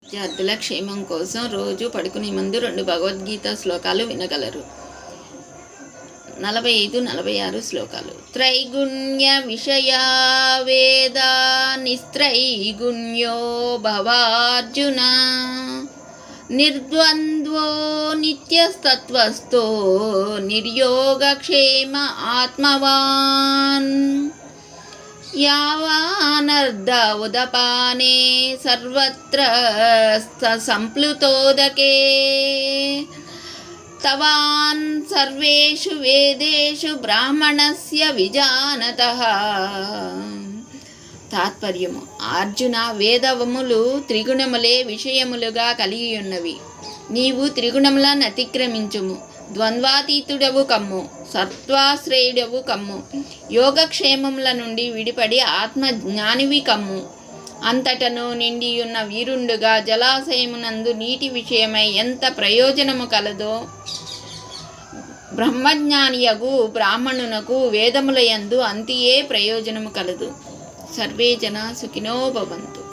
విద్యార్థుల క్షేమం కోసం రోజు పడుకునే ముందు 2 భగవద్గీత శ్లోకాలు వినగలరు. 45-46 శ్లోకాలు. త్రైగుణ్య విషయా వేద నిస్త్రైగుణ్యో భవార్జున నిర్ద్వంద్వో నిత్యస్తత్వస్థో నిర్యోగక్షేమ ఆత్మవాన్ యావానర్ధ ఉదపానే సర్వత్ర సంప్లుతోదకే తవాన్ సర్వేషు వేదేషు బ్రాహ్మణస్య విజానతః. తాత్పర్యము: అర్జున, వేదములు త్రిగుణములే విషయములుగా కలిగి ఉన్నవి. నీవు త్రిగుణములను అతిక్రమించుము. ద్వంద్వాతీతుడవు కమ్ము, సత్వాశ్రయుడవు కమ్ము. యోగక్షేమముల నుండి విడిపడి ఆత్మజ్ఞానివి కమ్ము. అంతటను నిండియున్న వీరుండుగా జలాశయమునందు నీటి విషయమై ఎంత ప్రయోజనము కలదో, బ్రహ్మజ్ఞానియగు బ్రాహ్మణునకు వేదములయందు అంతియే ప్రయోజనము కలదు. సర్వే జనా సుఖినో భవంతు.